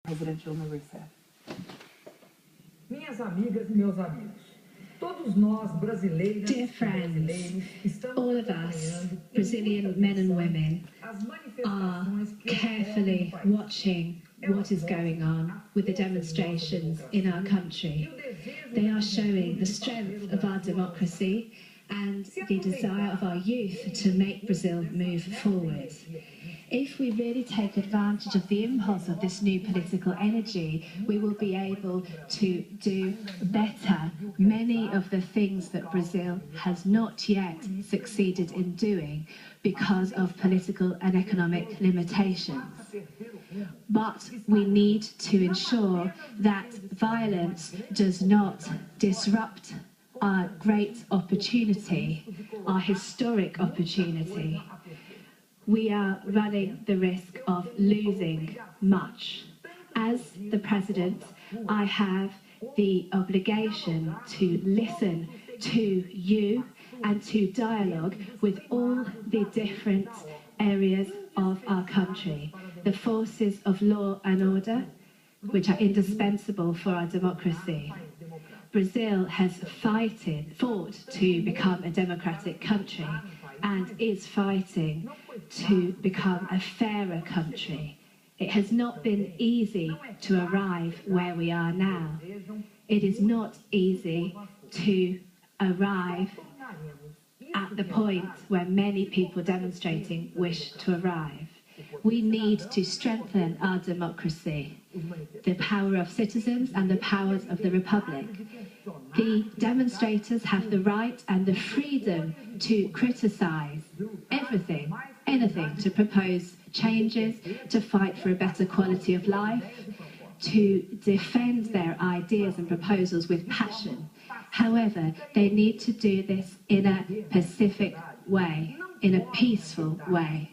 President Dilma Rousseff. Minhas amigas e meus amigos, todos nós brasileiros, dear friends, all of us, Brazilian men and women, are carefully watching what is going on with the demonstrations in our country. They are showing the strength of our democracy and the desire of our youth to make Brazil move forward. If we really take advantage of the impulse of this new political energy, we will be able to do better many of the things that Brazil has not yet succeeded in doing because of political and economic limitations. But we need to ensure that violence does not disrupt our great opportunity, our historic opportunity. We are running the risk of losing much. As the President, I have the obligation to listen to you and to dialogue with all the different areas of our country, the forces of law and order, which are indispensable for our democracy. Brazil has fought to become a democratic country and is fighting to become a fairer country. It has not been easy to arrive where we are now. It is not easy to arrive at the point where many people demonstrating wish to arrive. We need to strengthen our democracy, the power of citizens and the powers of the Republic. The demonstrators have the right and the freedom to criticise everything, anything, to propose changes, to fight for a better quality of life, to defend their ideas and proposals with passion. However, they need to do this in a pacific way, in a peaceful way.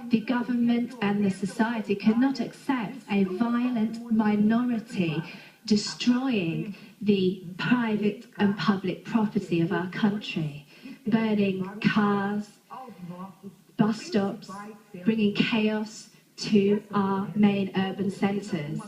The government and the society cannot accept a violent minority destroying the private and public property of our country, burning cars, bus stops, bringing chaos to our main urban centres.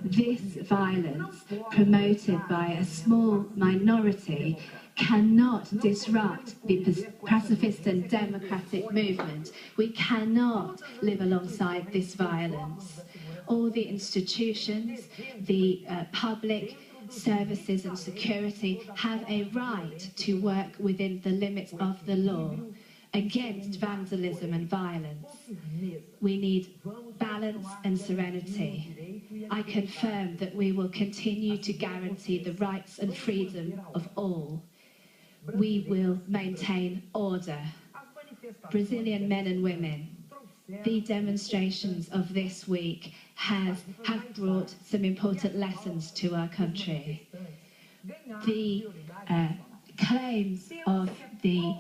This violence, promoted by a small minority, cannot disrupt the pacifist and democratic movement. We cannot live alongside this violence. All the institutions, the public services and security have a right to work within the limits of the law against vandalism and violence. We need balance and serenity. I confirm that we will continue to guarantee the rights and freedom of all. We will maintain order. Brazilian men and women, the demonstrations of this week have brought some important lessons to our country. The claims of the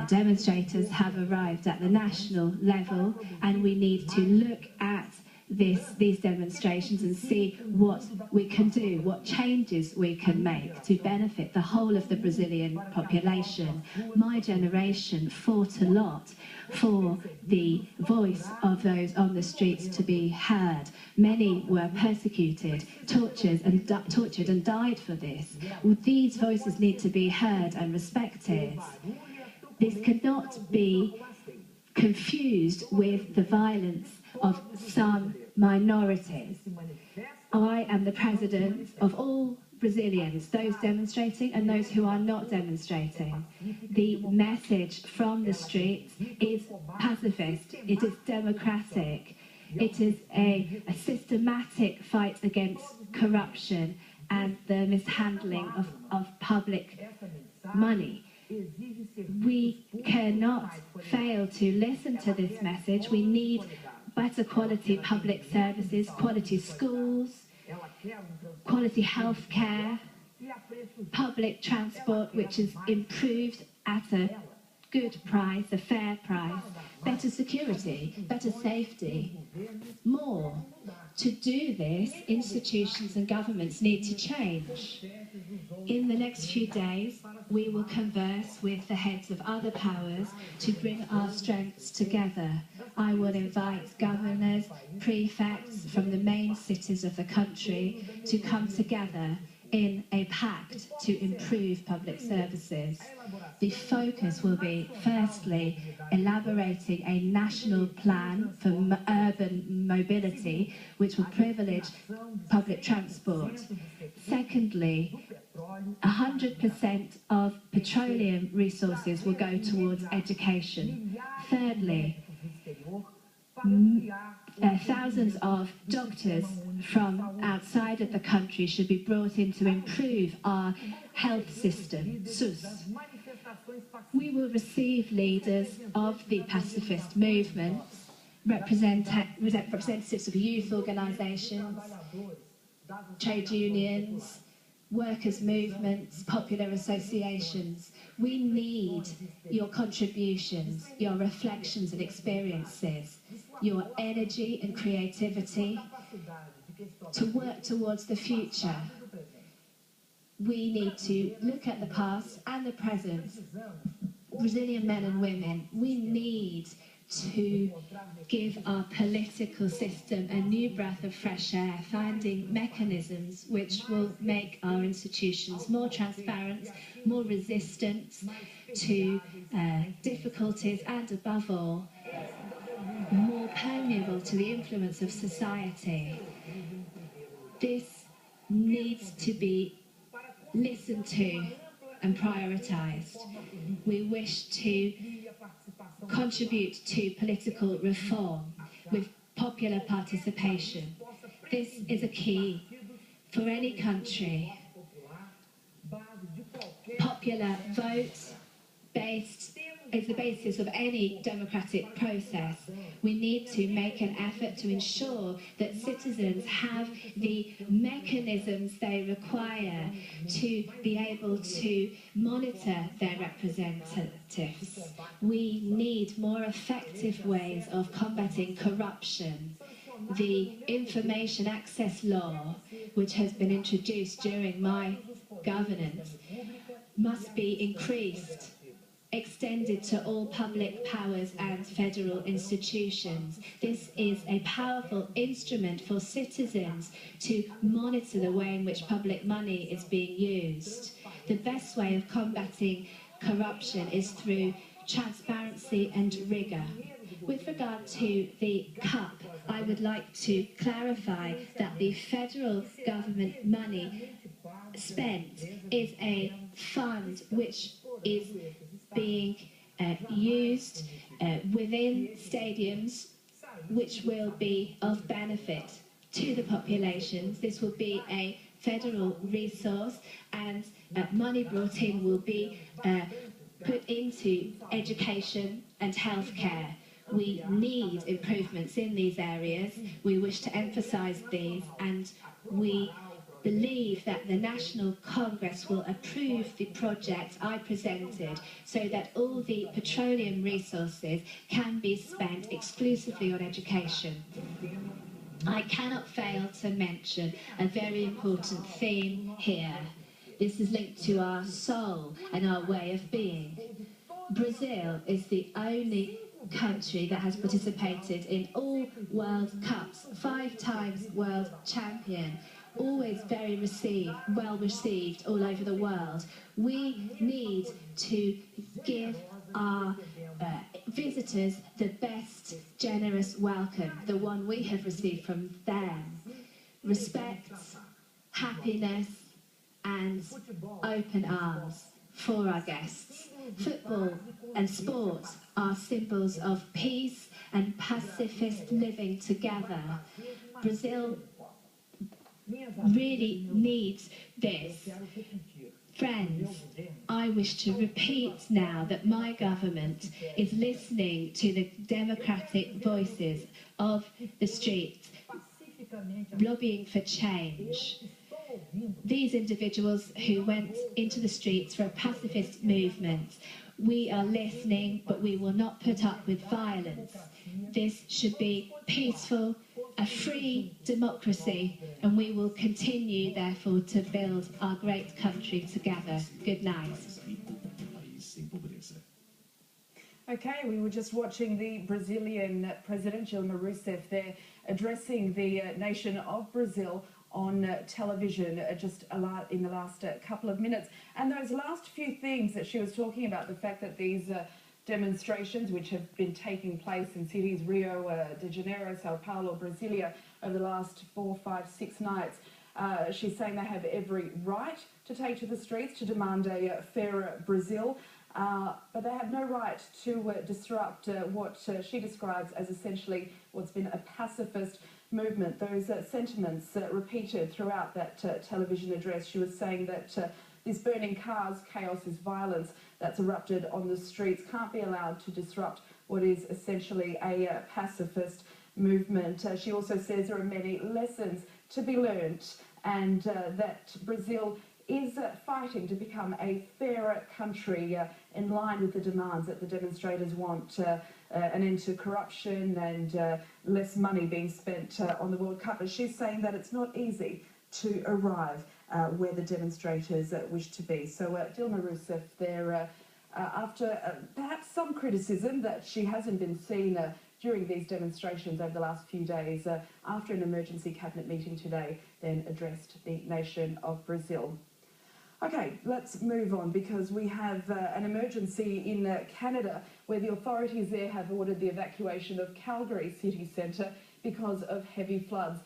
demonstrators have arrived at the national level, and we need to look at these demonstrations and see what we can do, what changes we can make to benefit the whole of the Brazilian population. My generation fought a lot for the voice of those on the streets to be heard. Many were persecuted, tortured and died for this. These voices need to be heard and respected. This cannot be confused with the violence of some minorities. I am the president of all Brazilians, those demonstrating and those who are not demonstrating. The message from the streets is pacifist, it is democratic, it is a systematic fight against corruption and the mishandling of public money. We cannot fail to listen to this message. We need better quality public services, quality schools, quality health care, public transport which is improved at a good price, a fair price, better security, better safety, more. To do this, institutions and governments need to change. In the next few days, we will converse with the heads of other powers to bring our strengths together. I will invite governors, prefects from the main cities of the country to come together in a pact to improve public services. The focus will be, firstly, elaborating a national plan for urban mobility, which will privilege public transport. Secondly, 100% of petroleum resources will go towards education. Thirdly, thousands of doctors from outside of the country should be brought in to improve our health system, SUS. We will receive leaders of the pacifist movement, representatives of youth organisations, trade unions, workers' movements, popular associations. We need your contributions, your reflections and experiences, your energy and creativity to work towards the future. We need to look at the past and the present. Brazilian men and women, we need to give our political system a new breath of fresh air, finding mechanisms which will make our institutions more transparent, more resistant to difficulties, and above all, more permeable to the influence of society. This needs to be listened to and prioritised. We wish to contribute to political reform with popular participation. This is a key for any country. Popular vote is the basis of any democratic process. We need to make an effort to ensure that citizens have the mechanisms they require to be able to monitor their representatives. We need more effective ways of combating corruption. The Information Access Law, which has been introduced during my governance, must be increased, extended to all public powers and federal institutions. This is a powerful instrument for citizens to monitor the way in which public money is being used. The best way of combating corruption is through transparency and rigour. With regard to the CUP, I would like to clarify that the federal government money spent is a fund which is being used within stadiums, which will be of benefit to the populations. This will be a federal resource, and money brought in will be put into education and healthcare. We need improvements in these areas. We wish to emphasise these, and we believe that the National Congress will approve the project I presented so that all the petroleum resources can be spent exclusively on education. I cannot fail to mention a very important theme here. This is linked to our soul and our way of being. Brazil is the only country that has participated in all World Cups, 5 times world champion, always very well received all over the world. We need to give our visitors the best generous welcome, the one we have received from them. Respect, happiness and open arms for our guests. Football and sport are symbols of peace and pacifist living together. Brazil really needs this. Friends, I wish to repeat now that my government is listening to the democratic voices of the street, lobbying for change. These individuals who went into the streets for a pacifist movement, we are listening, but we will not put up with violence. This should be peaceful, a free democracy, and we will continue, therefore, to build our great country together. Good night. Okay, we were just watching the Brazilian President, Dilma Rousseff, there addressing the nation of Brazil on television just in the last couple of minutes. And those last few themes that she was talking about, the fact that these demonstrations, which have been taking place in cities Rio de Janeiro, Sao Paulo, Brasilia, over the last 4, 5, 6 nights, she's saying they have every right to take to the streets to demand a fairer Brazil. But they have no right to disrupt what she describes as essentially what's been a pacifist movement. Those sentiments repeated throughout that television address. She was saying that this burning cars, chaos is violence that's erupted on the streets can't be allowed to disrupt what is essentially a pacifist movement. She also says there are many lessons to be learned and that Brazil is fighting to become a fairer country in line with the demands that the demonstrators want an end to corruption and less money being spent on the World Cup. And she's saying that it's not easy to arrive where the demonstrators wish to be. So Dilma Rousseff there, after perhaps some criticism that she hasn't been seen during these demonstrations over the last few days, after an emergency cabinet meeting today, then addressed the nation of Brazil. Okay, let's move on because we have an emergency in Canada where the authorities there have ordered the evacuation of Calgary city centre because of heavy floods.